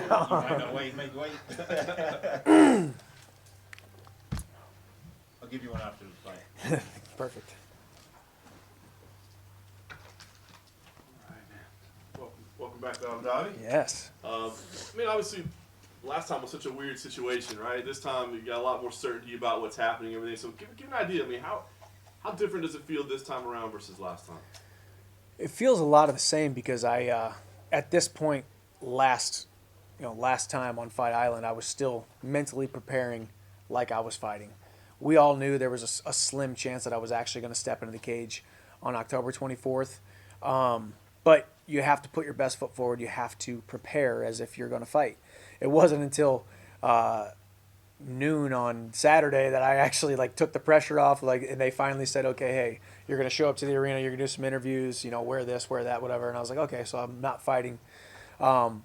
might not wait, make wait. I'll give you one after the fight. Perfect. Welcome back to Abu Dhabi. Yes. I mean, obviously, last time was such a weird situation, right? This time you got a lot more certainty about what's happening and everything. So give an idea. I mean, how different does it feel this time around versus last time? It feels a lot of the same because I, at this point, last time on Fight Island, I was still mentally preparing like I was fighting. We all knew there was a slim chance that I was actually going to step into the cage on October 24th. But you have to put your best foot forward. You have to prepare as if you're going to fight. It wasn't until noon on Saturday that I actually took the pressure off. And they finally said, okay, hey, you're going to show up to the arena. You're going to do some interviews. Wear this, wear that, whatever. And I was like, okay, so I'm not fighting. So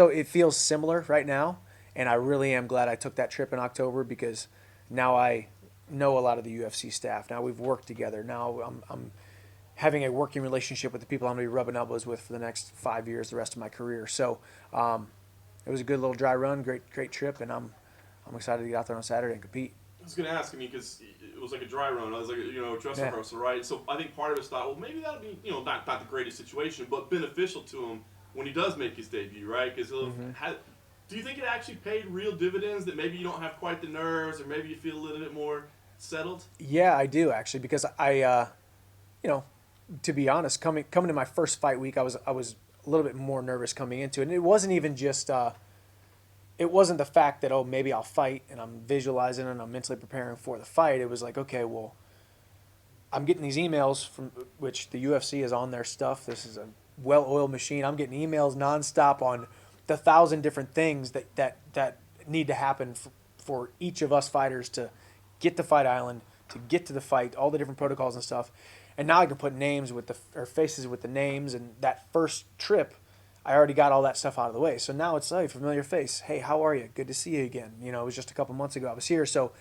it feels similar right now. And I really am glad I took that trip in October because now I know a lot of the UFC staff. Now we've worked together. Now I'm having a working relationship with the people I'm going to be rubbing elbows with for the next 5 years, the rest of my career. So it was a good little dry run, great trip, and I'm excited to get out there on Saturday and compete. I was going to ask, because it was like a dry run. I was like, a dress rehearsal, right? So I think part of us thought, well, maybe that'll be, not the greatest situation, but beneficial to him when he does make his debut, right? Because do you think it actually paid real dividends that maybe you don't have quite the nerves or maybe you feel a little bit more settled? Yeah, I do actually because I, to be honest, coming to my first fight week, I was a little bit more nervous coming into it. And it wasn't even just, it wasn't the fact that, maybe I'll fight and I'm visualizing and I'm mentally preparing for the fight. It was like, okay, well, I'm getting these emails from which the UFC is on their stuff. This is a well-oiled machine. I'm getting emails nonstop on the 1,000 different things that need to happen for each of us fighters to get to Fight Island, to get to the fight, all the different protocols and stuff. And now I can put names or faces with the names. And that first trip, I already got all that stuff out of the way. So now it's a familiar face. Hey, how are you? Good to see you again. It was just a couple months ago I was here. So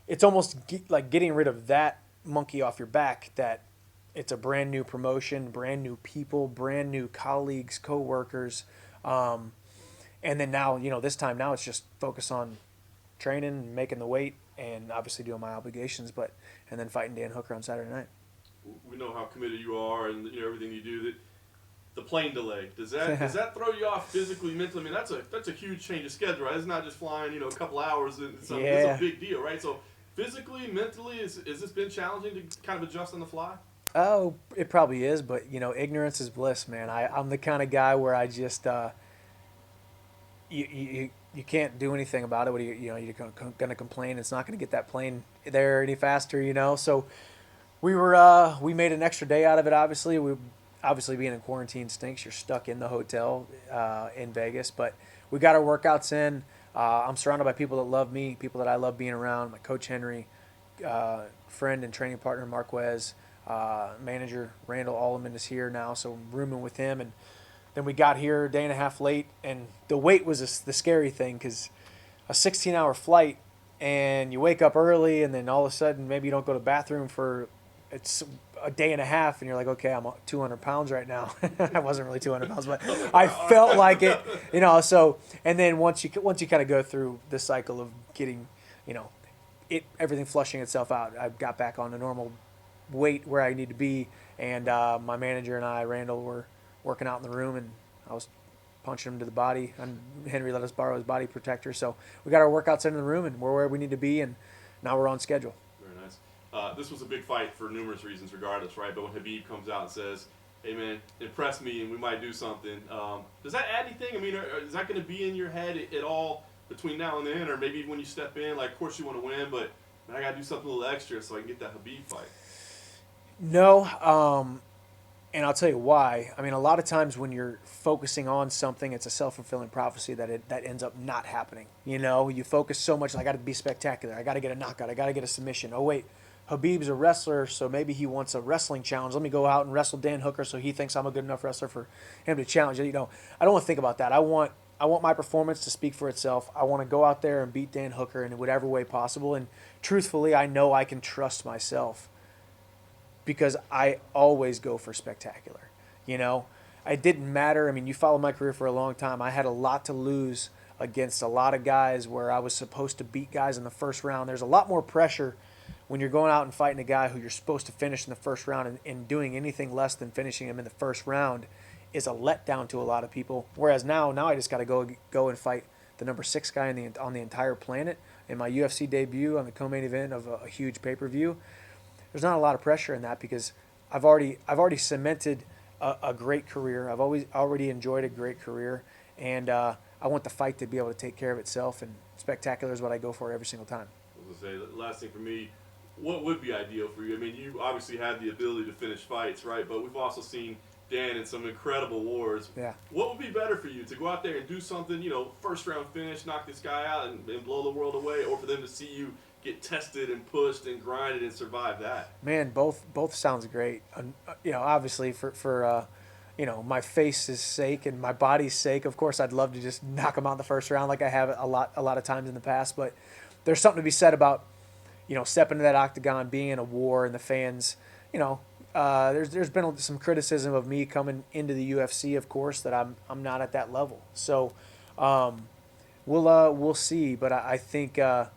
it's almost like getting rid of that monkey off your back, that it's a brand new promotion, brand new people, brand new colleagues, co-workers. And then now, this time now it's just focus on training, making the weight, and obviously doing my obligations, and then fighting Dan Hooker on Saturday night. We know how committed you are and everything you do. The plane delay, does that throw you off physically, mentally? I mean, that's a huge change of schedule, right? It's not just flying a couple hours. It's a big deal, right? So physically, mentally, has this been challenging to kind of adjust on the fly? Oh, it probably is, but ignorance is bliss, man. I'm the kind of guy where I just you can't do anything about it. What you're going to complain? It's not going to get that plane there any faster, So we made an extra day out of it. Obviously being in quarantine stinks. You're stuck in the hotel in Vegas, but we got our workouts in. I'm surrounded by people that love me, people that I love being around. My coach Henry, friend and training partner Marquez, manager Randall Alleman is here now, so I'm rooming with him. And then we got here a day and a half late, and the wait was the scary thing because a 16-hour flight, and you wake up early, and then all of a sudden maybe you don't go to the bathroom for it's a day and a half, and you're like, okay, I'm 200 pounds right now. I wasn't really 200 pounds, but I felt like it, So, and then once you kind of go through the cycle of getting, everything flushing itself out, I got back on the normal weight where I need to be, and my manager and I, Randall, were working out in the room, and I was punching him to the body, and Henry let us borrow his body protector. So we got our workouts in the room, and we're where we need to be, and now we're on schedule. Very nice. This was a big fight for numerous reasons regardless, right? But when Khabib comes out and says, hey, man, impress me and we might do something, does that add anything? I mean, is that going to be in your head at all between now and then? Or maybe when you step in, of course you want to win, but man, I got to do something a little extra so I can get that Khabib fight. No, and I'll tell you why. I mean, a lot of times when you're focusing on something, it's a self-fulfilling prophecy that ends up not happening. You focus so much, I got to be spectacular. I got to get a knockout. I got to get a submission. Oh, wait, Khabib's a wrestler, so maybe he wants a wrestling challenge. Let me go out and wrestle Dan Hooker so he thinks I'm a good enough wrestler for him to challenge. I don't want to think about that. I want my performance to speak for itself. I want to go out there and beat Dan Hooker in whatever way possible. And truthfully, I know I can trust myself, because I always go for spectacular. it didn't matter. I mean, you followed my career for a long time. I had a lot to lose against a lot of guys where I was supposed to beat guys in the first round. There's a lot more pressure when you're going out and fighting a guy who you're supposed to finish in the first round, and doing anything less than finishing him in the first round is a letdown to a lot of people. Whereas now I just got to go and fight the number 6 guy on the entire planet. In my UFC debut on the co-main event of a huge pay-per-view, there's not a lot of pressure in that because I've already cemented a great career. I've already enjoyed a great career, and I want the fight to be able to take care of itself. And spectacular is what I go for every single time. I was gonna say, the last thing for me, what would be ideal for you? I mean, you obviously had the ability to finish fights, right? But we've also seen Dan in some incredible wars. Yeah. What would be better for you, to go out there and do something, first round finish, knock this guy out, and blow the world away, or for them to see you get tested and pushed and grinded and survive that? Man, both sounds great. Obviously for my face's sake and my body's sake, of course, I'd love to just knock them out in the first round like I have a lot of times in the past. But there's something to be said about stepping into that octagon, being in a war, and the fans. There's been some criticism of me coming into the UFC, of course, that I'm not at that level. So we'll see. But I think I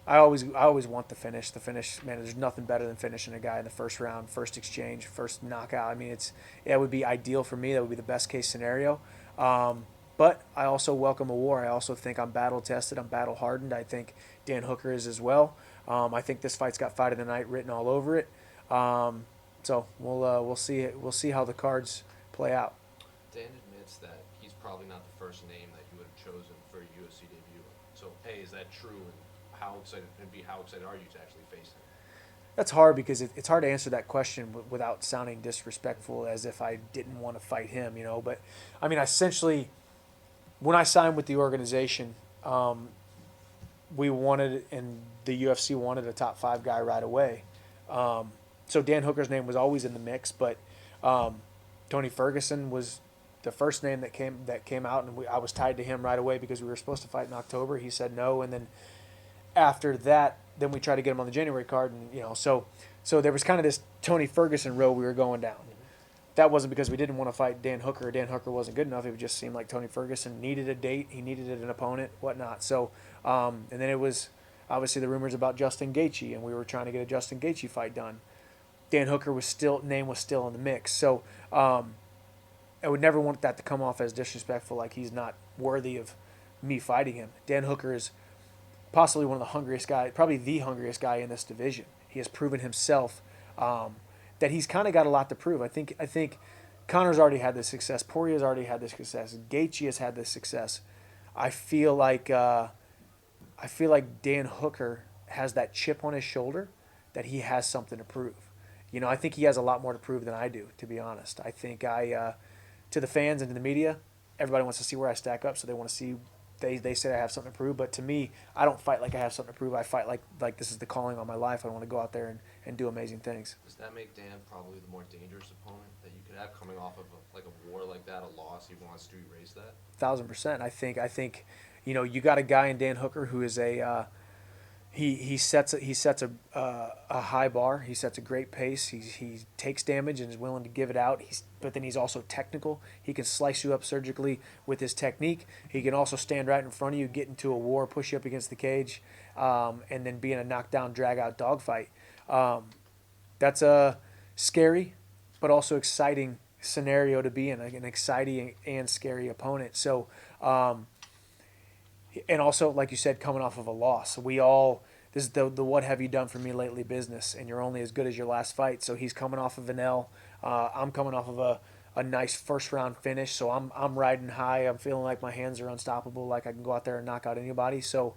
always want the finish. The finish, man. There's nothing better than finishing a guy in the first round, first exchange, first knockout. I mean, it would be ideal for me. That would be the best case scenario. But I also welcome a war. I also think I'm battle tested. I'm battle hardened. I think Dan Hooker is as well. I think this fight's got fight of the night written all over it. So we'll see. We'll see how the cards play out. Dan admits that he's probably not the first name that he would have chosen for a UFC debut. So, A, is that true? And how excited are you to actually face him? That's hard because it's hard to answer that question without sounding disrespectful, as if I didn't want to fight him, But I mean, essentially, when I signed with the organization, we wanted, and the UFC wanted, a top 5 guy right away. So Dan Hooker's name was always in the mix, but Tony Ferguson was the first name that came out, and I was tied to him right away because we were supposed to fight in October. He said no, and then after that, then we tried to get him on the January card, and so there was kind of this Tony Ferguson road we were going down. That wasn't because we didn't want to fight Dan Hooker. Dan Hooker wasn't good enough. It just seemed like Tony Ferguson needed a date. He needed an opponent, whatnot. So, and then it was obviously the rumors about Justin Gaethje, and we were trying to get a Justin Gaethje fight done. Dan Hooker was still in the mix. So I would never want that to come off as disrespectful, like he's not worthy of me fighting him. Dan Hooker is possibly one of the hungriest guys, probably the hungriest guy in this division. He has proven himself that he's kind of got a lot to prove. I think Conor's already had this success. Poirier's already had this success. Gaethje has had this success. I feel like Dan Hooker has that chip on his shoulder that he has something to prove. I think he has a lot more to prove than I do, to be honest. I think to the fans and to the media, everybody wants to see where I stack up, so they want to see. They say I have something to prove, but to me, I don't fight like I have something to prove. I fight like this is the calling on my life. I want to go out there and do amazing things. Does that make Dan probably the more dangerous opponent that you could have coming off of a war like that, a loss? He wants to erase that. 1,000%. I think, you got a guy in Dan Hooker who is he sets a high bar. He sets a great pace. He takes damage and is willing to give it out. But then he's also technical. He can slice you up surgically with his technique. He can also stand right in front of you, get into a war, push you up against the cage, and then be in a knockdown, drag-out dogfight. That's a scary but also exciting scenario to be in, like an exciting and scary opponent. So, and also, like you said, coming off of a loss. This is the what have you done for me lately business, and you're only as good as your last fight. So he's coming off of an L. I'm coming off of a nice first round finish, so I'm riding high. I'm feeling like my hands are unstoppable, like I can go out there and knock out anybody. So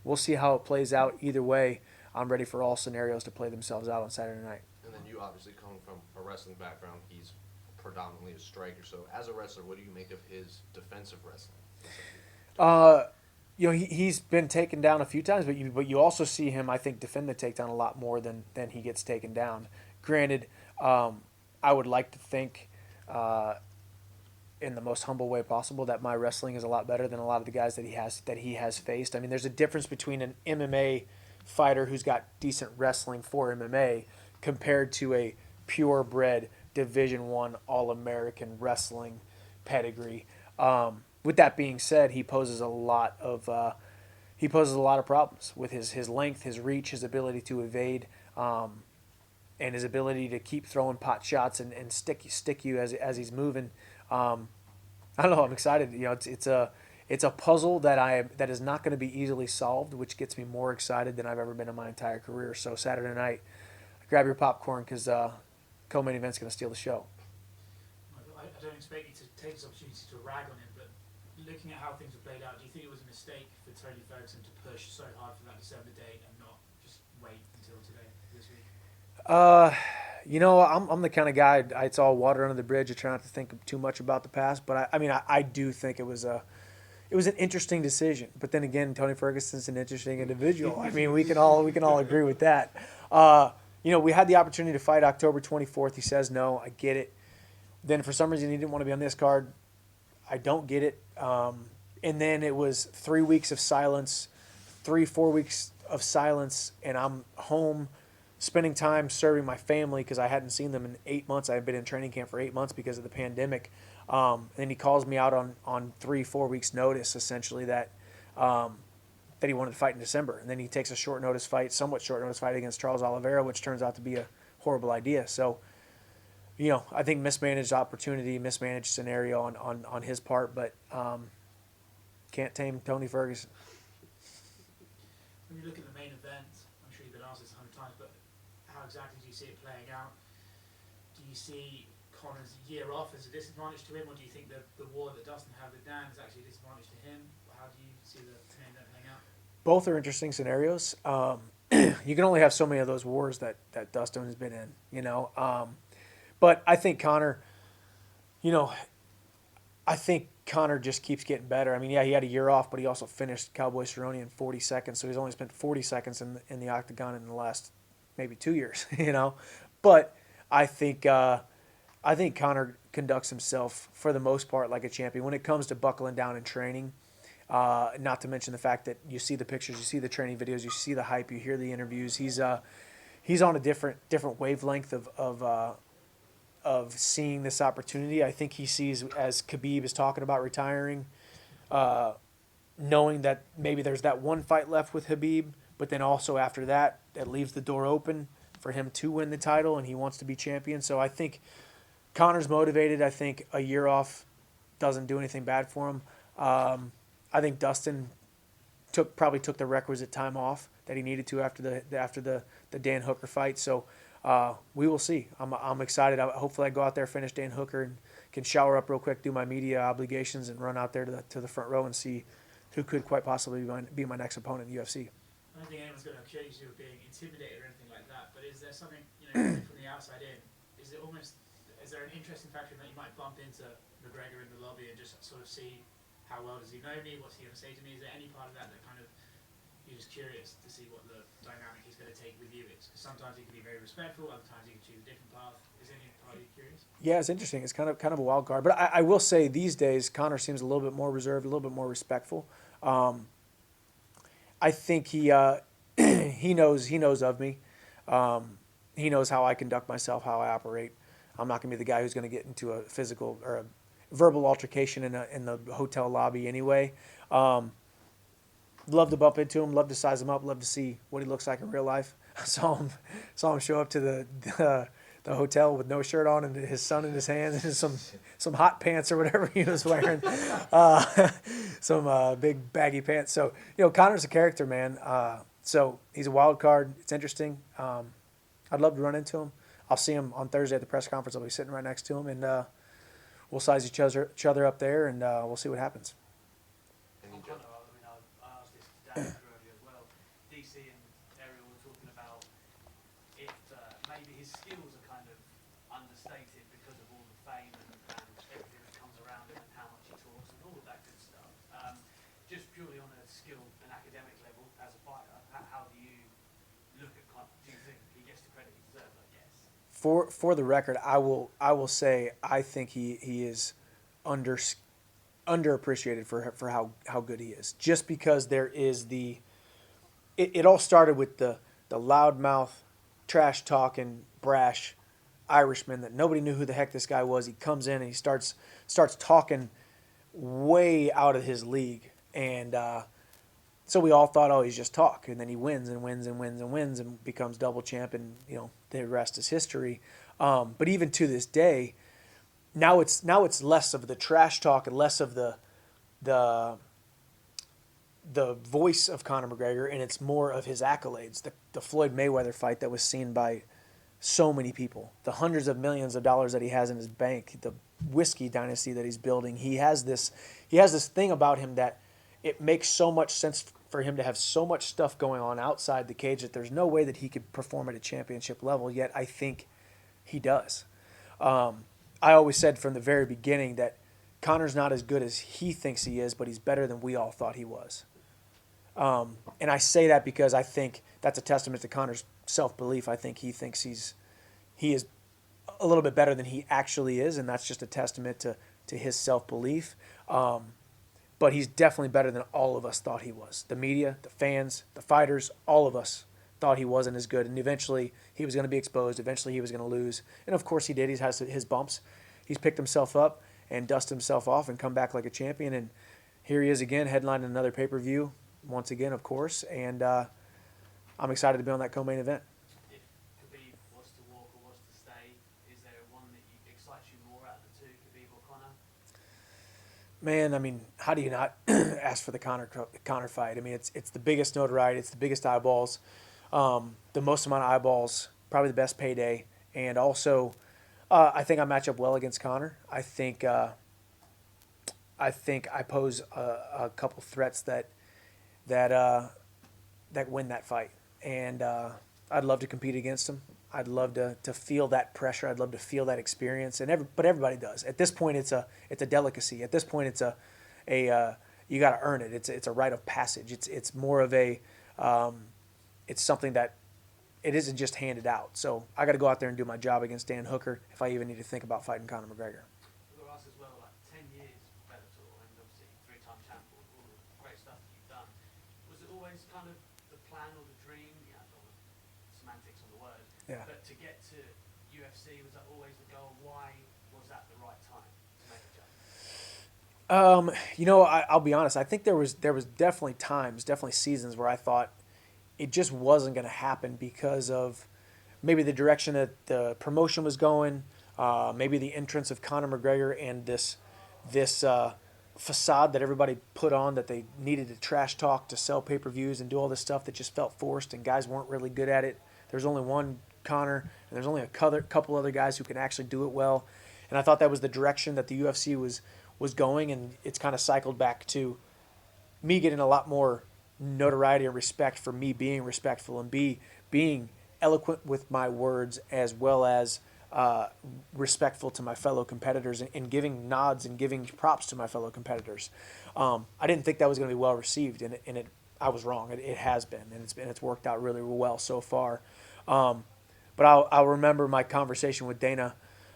we'll see how it plays out. Either way, I'm ready for all scenarios to play themselves out on Saturday night. And then you obviously come from a wrestling background. He's predominantly a striker. So as a wrestler, what do you make of his defensive wrestling? He's been taken down a few times, but you also see him, I think, defend the takedown a lot more than he gets taken down. Granted, I would like to think, in the most humble way possible, that my wrestling is a lot better than a lot of the guys that he has faced. I mean, there's a difference between an MMA fighter who's got decent wrestling for MMA compared to a purebred Division I All-American wrestling pedigree. With that being said, he poses a lot of problems with his length, his reach, his ability to evade, and his ability to keep throwing pot shots and stick you as he's moving. I don't know. I'm excited. It's a puzzle that is not going to be easily solved, which gets me more excited than I've ever been in my entire career. So Saturday night, grab your popcorn because co-main event's going to steal the show. I don't expect you to take this opportunity to rag on him, but looking at how things have played out, do you think it was a mistake for Tony Ferguson to push so hard for that December date and not just wait until today, this week? I'm the kind of guy. It's all water under the bridge. I try not to think too much about the past, but I do think it was an interesting decision. But then again, Tony Ferguson's an interesting individual. I mean, we can all agree with that. We had the opportunity to fight October 24th. He says no. I get it. Then for some reason he didn't want to be on this card. I don't get it. And then it was 3 weeks of silence, 4 weeks of silence, and I'm home spending time serving my family because I hadn't seen them in 8 months. I had been in training camp for 8 months because of the pandemic. And he calls me out on 3-4 weeks notice, essentially, that he wanted to fight in December. And then he takes a somewhat short notice fight against Charles Oliveira, which turns out to be a horrible idea. So, I think mismanaged opportunity, mismanaged scenario on his part, but can't tame Tony Ferguson. When you look at the main event, I'm sure you've been asked this 100 times, but how exactly do you see it playing out? Do you see Conor's year off as a disadvantage to him, or do you think the war that Dustin had with Dan is actually a disadvantage to him? How do you see the main event playing out? Both are interesting scenarios. You can only have so many of those wars that Dustin has been in, But I think Conor, just keeps getting better. I mean, yeah, he had a year off, but he also finished Cowboy Cerrone in 40 seconds, so he's only spent 40 seconds in the octagon in the last maybe 2 years, But I think Conor conducts himself, for the most part, like a champion. When it comes to buckling down and training, not to mention the fact that you see the pictures, you see the training videos, you see the hype, you hear the interviews. He's on a different wavelength of seeing this opportunity. I think he sees, as Khabib is talking about retiring, knowing that maybe there's that one fight left with Khabib, but then also after that, that leaves the door open for him to win the title, and he wants to be champion. So I think Conor's motivated. I think a year off doesn't do anything bad for him. I think Dustin probably took the requisite time off that he needed to after the Dan Hooker fight. So we will see. I'm excited. Hopefully I go out there, finish Dan Hooker, and can shower up real quick, do my media obligations, and run out there to the front row and see who could quite possibly be my next opponent in the UFC. I don't think anyone's going to accuse you of being intimidated or anything like that, but is there something, from the outside in, is there an interesting factor that you might bump into McGregor in the lobby and just sort of see how well does he know me, what's he going to say to me? Is there any part of that kind of, you're just curious to see what the dynamic he's going to take with you is? Because sometimes he can be very respectful, other times he can choose a different path. Is any part of you curious? Yeah, it's interesting. It's kind of a wild card. But I will say these days, Conor seems a little bit more reserved, a little bit more respectful. I think he knows of me. He knows how I conduct myself, how I operate. I'm not going to be the guy who's going to get into a physical or a verbal altercation in the hotel lobby anyway. Love to bump into him, love to size him up, love to see what he looks like in real life. I saw him show up to the hotel with no shirt on and his son in his hands and some hot pants or whatever he was wearing, some big baggy pants. So Conor's a character, man. So he's a wild card. It's interesting. I'd love to run into him. I'll see him on Thursday at the press conference. I'll be sitting right next to him, and we'll size each other up there, and we'll see what happens. I asked this to Dan earlier as well. DC and Ariel were talking about it. Maybe his skills are kind of understated because of all the fame and everything that comes around him and how much he talks and all of that good stuff. Just purely on a skill and academic level as a fighter, how do you look at Conor? Do you think he gets the credit he deserves? I guess. For the record, I will say I think he is underappreciated for how good he is. Just because there is it all started with the loudmouth, trash talking, brash Irishman that nobody knew who the heck this guy was. He comes in and he starts talking way out of his league, and so we all thought, oh, he's just talk, and then he wins and wins and wins and wins and becomes double champ, and the rest is history. But even to this day, now it's less of the trash talk and less of the voice of Conor McGregor, and it's more of his accolades. The Floyd Mayweather fight that was seen by so many people, the hundreds of millions of dollars that he has in his bank, the whiskey dynasty that he's building. He has this thing about him that it makes so much sense for him to have so much stuff going on outside the cage that there's no way that he could perform at a championship level, yet I think he does. I always said from the very beginning that Conor's not as good as he thinks he is, but he's better than we all thought he was. And I say that because I think that's a testament to Conor's self-belief. I think he thinks he is a little bit better than he actually is, and that's just a testament to his self-belief. But he's definitely better than all of us thought he was. The media, the fans, the fighters, all of us thought he wasn't as good. And eventually he was going to be exposed. Eventually he was going to lose. And of course he did. He has his bumps. He's picked himself up and dusted himself off and come back like a champion. And here he is again, headlining another pay-per-view once again, of course. And I'm excited to be on that co-main event. If Khabib was to walk or was to stay, is there one that excites you more out of the two, Khabib or Conor? Man, I mean, how do you not ask for the Conor fight? I mean, it's the biggest notoriety, it's the biggest eyeballs, the most amount of eyeballs, probably the best payday, and also, I think I match up well against Conor. I think I pose a couple threats that win that fight, and I'd love to compete against him. I'd love to feel that pressure. I'd love to feel that experience, but everybody does. At this point, it's a delicacy. At this point, it's you got to earn it. It's a rite of passage. It's more of a it's something that it isn't just handed out. So I got to go out there and do my job against Dan Hooker if I even need to think about fighting Conor McGregor. We've got to ask as well, like 10 years Bellator, and obviously 3-time champ, all the great stuff that you've done. Was it always kind of the plan or the dream? I don't know semantics on the word. Yeah. But to get to UFC, was that always the goal? Why was that the right time to make a jump? I'll be honest. I think there was definitely times, definitely seasons where I thought it just wasn't going to happen because of maybe the direction that the promotion was going, maybe the entrance of Conor McGregor and this facade that everybody put on that they needed to trash talk to sell pay-per-views and do all this stuff that just felt forced and guys weren't really good at it. There's only one Conor, and there's only a couple other guys who can actually do it well. And I thought that was the direction that the UFC was going, and it's kind of cycled back to me getting a lot more notoriety and respect for me being respectful and being eloquent with my words, as well as respectful to my fellow competitors and giving nods and giving props to my fellow competitors. I didn't think that was going to be well received, and I was wrong. It has been, and it's worked out really well so far. But I'll remember my conversation with Dana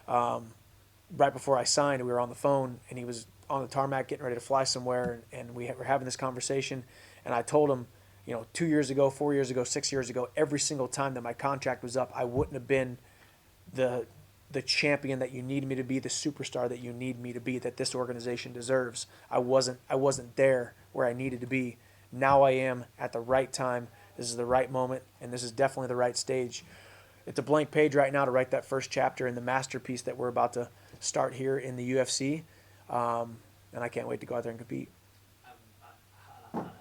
right before I signed. We were on the phone, and he was on the tarmac getting ready to fly somewhere, and we were having this conversation. And I told him, 2 years ago, 4 years ago, 6 years ago, every single time that my contract was up, I wouldn't have been the champion that you need me to be, the superstar that you need me to be, that this organization deserves. I wasn't there where I needed to be. Now I am at the right time. This is the right moment, and this is definitely the right stage. It's a blank page right now to write that first chapter in the masterpiece that we're about to start here in the UFC, and I can't wait to go out there and compete. I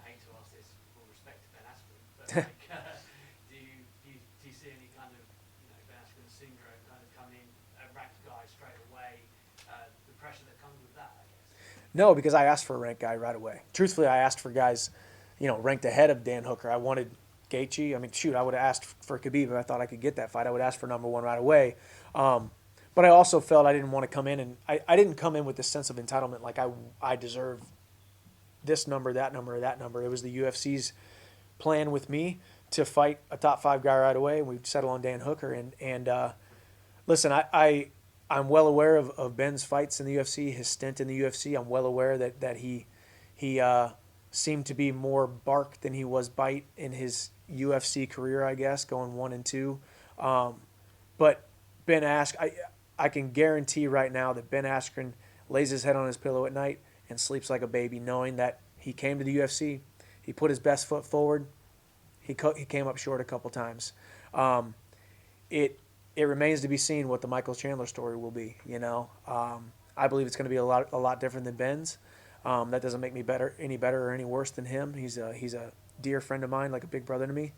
hate to ask this with all respect to Ben Askren, but do you see any kind of Ben Askren syndrome kind of coming, a ranked guy straight away, the pressure that comes with that, I guess? No, because I asked for a ranked guy right away. Truthfully, I asked for guys, ranked ahead of Dan Hooker. I wanted Gaethje. I mean, shoot, I would have asked for Khabib if I thought I could get that fight. I would ask for number one right away. But I also felt I didn't want to come in, and I didn't come in with this sense of entitlement like I deserve this number, that number, or that number. It was the UFC's plan with me to fight a top 5 guy right away, and we settled on Dan Hooker. And listen, I'm well aware of Ben's fights in the UFC, his stint in the UFC. I'm well aware that he seemed to be more bark than he was bite in his UFC career, I guess, going 1 and 2. But Ben Askren, I can guarantee right now that Ben Askren lays his head on his pillow at night and sleeps like a baby, knowing that he came to the UFC, he put his best foot forward, he came up short a couple times. It remains to be seen what the Michael Chandler story will be. I believe it's going to be a lot different than Ben's. That doesn't make me any better or any worse than him. He's a dear friend of mine, like a big brother to me.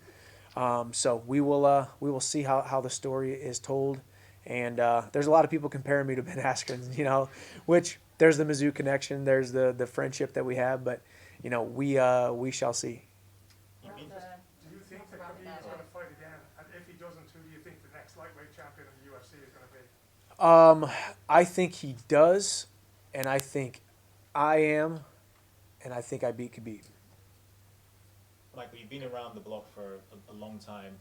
So we will see how the story is told. And there's a lot of people comparing me to Ben Askren, which there's the Mizzou connection, there's the friendship that we have, but we shall see. Do you think that Khabib is going to fight again? And if he doesn't, who do you think the next lightweight champion of the UFC is going to be? I think he does, and I think I am, and I think I beat Khabib. Michael, you've been around the block for a long time,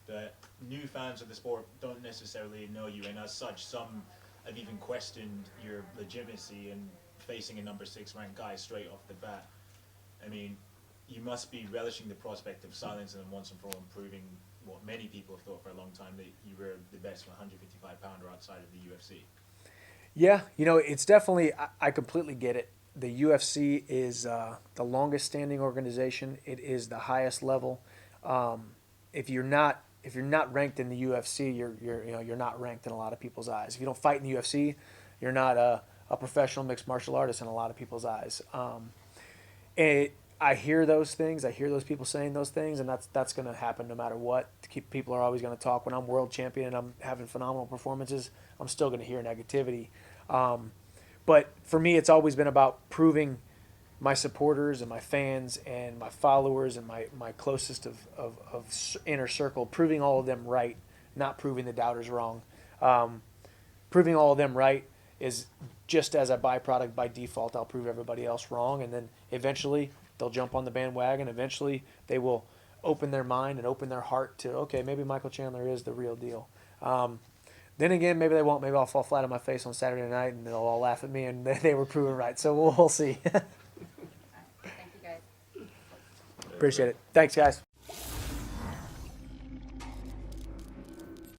but new fans of the sport don't necessarily know you, and as such, some have even questioned your legitimacy in facing a number 6 ranked guy straight off the bat. I mean, you must be relishing the prospect of silencing them once and for all and proving what many people have thought for a long time, that you were the best 155-pounder outside of the UFC. Yeah, it's definitely, I completely get it. The UFC is the longest standing organization. It is the highest level. If you're not ranked in the UFC, you're not ranked in a lot of people's eyes. If you don't fight in the UFC, you're not a professional mixed martial artist in a lot of people's eyes. I hear those things. I hear those people saying those things, and that's going to happen no matter what. People are always going to talk. When I'm world champion and I'm having phenomenal performances, I'm still going to hear negativity. But for me, it's always been about proving my supporters and my fans and my followers and my closest of inner circle, proving all of them right, not proving the doubters wrong. Proving all of them right is just as a byproduct. By default, I'll prove everybody else wrong, and then eventually they'll jump on the bandwagon. Eventually they will open their mind and open their heart to, okay, maybe Michael Chandler is the real deal. Then again, maybe they won't. Maybe I'll fall flat on my face on Saturday night and they'll all laugh at me and they were proven right. So we'll see. Thank you, guys. Appreciate it. Thanks, guys.